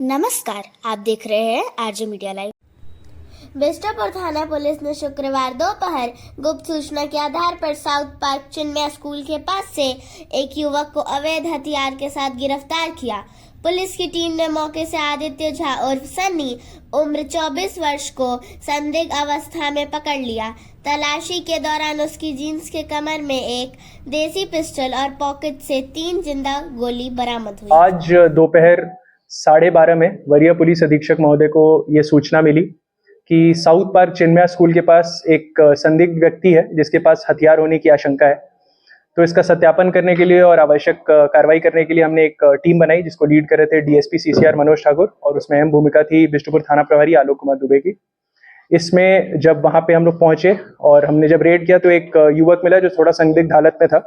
नमस्कार, आप देख रहे हैं आरजे मीडिया लाइव। बिष्टुपुर थाना पुलिस ने शुक्रवार दोपहर गुप्त सूचना के आधार पर साउथ पार्क चिन्मया स्कूल के पास से एक युवक को अवैध हथियार के साथ गिरफ्तार किया। पुलिस की टीम ने मौके से आदित्य झा उर्फ सन्नी उम्र 24 वर्ष को संदिग्ध अवस्था में पकड़ लिया। तलाशी के दौरान उसकी जींस के कमर में एक देसी पिस्टल और पॉकेट से 3 जिंदा गोली बरामद हुई। आज दोपहर 12:30 में वरीय पुलिस अधीक्षक महोदय को ये सूचना मिली कि साउथ पार्क चिन्मया स्कूल के पास एक संदिग्ध व्यक्ति है जिसके पास हथियार होने की आशंका है। तो इसका सत्यापन करने के लिए और आवश्यक कार्रवाई करने के लिए हमने एक टीम बनाई जिसको लीड कर रहे थे डीएसपी सीसीआर मनोज ठाकुर और उसमें अहम भूमिका थी बिष्टुपुर थाना प्रभारी आलोक कुमार दुबे की। इसमें जब वहां पे हम लोग पहुंचे और हमने जब रेड किया तो एक युवक मिला जो थोड़ा संदिग्ध हालत में था।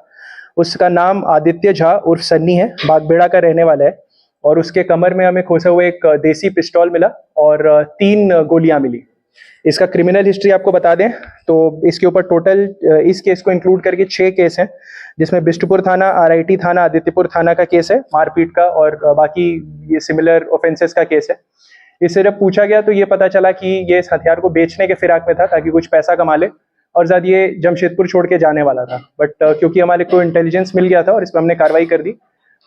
उसका नाम आदित्य झा उर्फ सन्नी है, बागबेड़ा का रहने वाला है और उसके कमर में हमें खोसा हुआ एक देसी पिस्तौल मिला और 3 गोलियां मिली। इसका क्रिमिनल हिस्ट्री आपको बता दें तो इसके ऊपर टोटल इस केस को इंक्लूड करके 6 केस हैं, जिसमें बिष्टुपुर थाना, आरआईटी थाना, आदित्यपुर थाना का केस है मारपीट का और बाकी ये सिमिलर ऑफेंसेस का केस है। इससे जब पूछा गया तो ये पता चला कि ये इस हथियार को बेचने के फिराक में था ताकि कुछ पैसा कमा ले और ज्यादा ये जमशेदपुर छोड़ के जाने वाला था। बट क्योंकि हमारे को इंटेलिजेंस मिल गया था और इसमें हमने कार्रवाई कर दी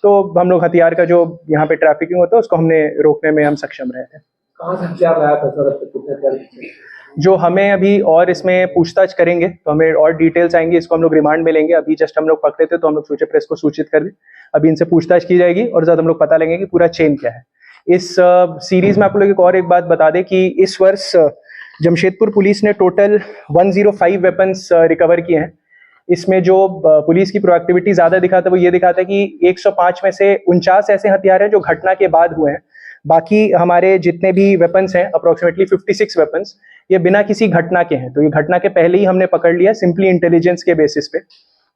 तो हम लोग हथियार का जो यहाँ पे ट्रैफिकिंग होता है उसको हमने रोकने में हम सक्षम रहे थे। कहाँ से हथियार लाया था सर? अब तक कितने हथियार? जो हमें अभी और इसमें पूछताछ करेंगे तो हमें और डिटेल्स आएंगी, इसको हम लोग रिमांड में लेंगे। अभी जस्ट हम लोग पकड़े थे तो हम लोग सोचे प्रेस को सूचित कर दें। अभी इनसे पूछताछ की जाएगी और ज्यादा हम लोग पता लेंगे कि पूरा चेन क्या है। इस सीरीज में आप लोग एक बात बता दें कि इस वर्ष जमशेदपुर पुलिस ने टोटल 105 वेपन्स रिकवर किए हैं। इसमें जो पुलिस की प्रोएक्टिविटी ज्यादा दिखाता है वो ये दिखाता है कि 105 में से 49 ऐसे हथियार हैं जो घटना के बाद हुए हैं। बाकी हमारे जितने भी वेपन्स हैं अप्रोक्सीमेटली 56 वेपन्स ये बिना किसी घटना के हैं। तो ये घटना के पहले ही हमने पकड़ लिया सिंपली इंटेलिजेंस के बेसिस पे।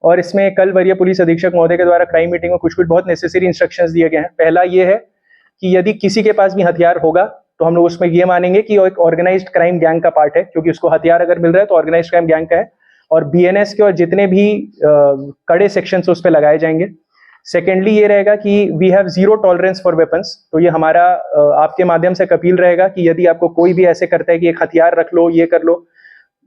और इसमें कल वरीय पुलिस अधीक्षक महोदय के द्वारा क्राइम मीटिंग में कुछ बहुत नेसेसरी इंस्ट्रक्शंस दिए गए हैं। पहला ये है कि यदि किसी के पास भी हथियार होगा तो हम लोग उसमें ये मानेंगे कि वो एक ऑर्गेनाइज्ड क्राइम गैंग का पार्ट है, क्योंकि उसको हथियार अगर मिल रहा है तो ऑर्गेनाइज्ड क्राइम गैंग का है और बीएनएस के और जितने भी कड़े सेक्शंस उस पर लगाए जाएंगे। सेकेंडली ये रहेगा कि we have 0 tolerance for weapons. तो ये हमारा आपके माध्यम से अपील रहेगा कि यदि आपको कोई भी ऐसे करता है कि एक हथियार रख लो, ये कर लो,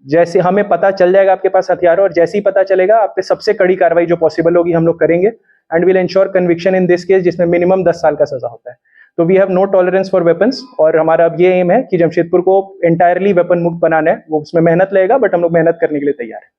जैसे हमें पता चल जाएगा आपके पास हथियार और जैसे ही पता चलेगा आप पे सबसे कड़ी कार्रवाई जो पॉसिबल होगी हम लोग करेंगे and will ensure conviction in this case, जिसमें मिनिमम 10 साल का सजा होता है। तो we have no tolerance for weapons और हमारा अब ये एम है कि जमशेदपुर को एंटायरली वेपन मुक्त बनाना है। वो उसमें मेहनत लगेगा बट हम लोग मेहनत करने के लिए तैयार है।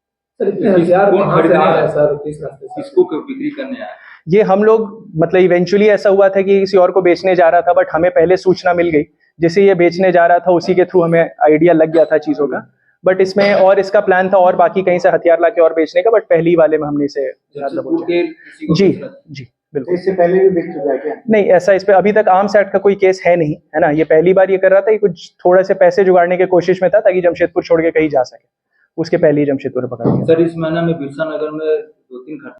सर इतने हथियार कहाँ से आ रहे हैं सर? किस रास्ते से? किसको क्यों बिक्री करने आया? ये हम लोग मतलब इवेंचुअली ऐसा हुआ था कि किसी और को बेचने जा रहा था बट हमें पहले सूचना मिल गई। जिसे ये बेचने जा रहा था उसी के थ्रू हमें आइडिया लग गया था चीजों का। बट इसमें और इसका प्लान था और बाकी कहीं से हथियार लाके और बेचने का, बट पहली वाले में हमने इसे जी जी बिल्कुल। इससे पहले भी बेच चुका है क्या? नहीं, ऐसा इस पे अभी तक आर्म्स एक्ट का कोई केस है नहीं, है ना। ये पहली बार ये कर रहा था, ये कुछ थोड़े से पैसे जुगाड़ने की कोशिश में था ताकि जमशेदपुर छोड़ के कहीं जा सके। उसके पहले ही जमशेदपुर पकड़ लिया। सर इस महीने में बिरसा नगर में 2-3 घटना